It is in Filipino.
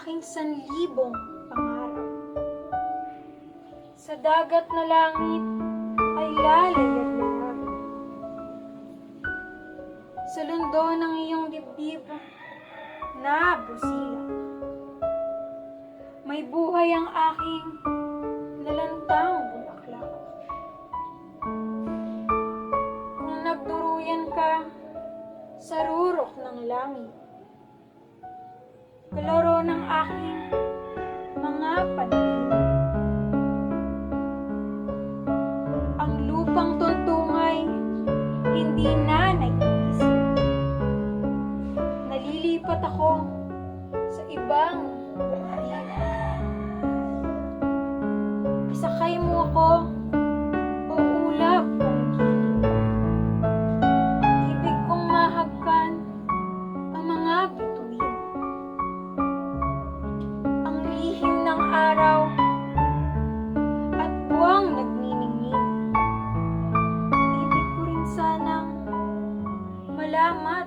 aking sanlibong pangarap. Sa dagat na langit ay lalayag na namin. Sa lundo ng iyong dibdib na busilak. May buhay ang aking nalantang bulaklak. Kung nagduruyan ka sa rurok ng langit, kalaro ng aking mga panaginip. Ang lupang tuntungay hindi na naiisip. Nalilipat ako sa ibang daigdig. Isakay mo ako o ulap kong gilid. Ibig kong mahagkan ang mga bituin. Ang lihim ng araw at buwang nagniningning. Ibig ko rin sanang malamat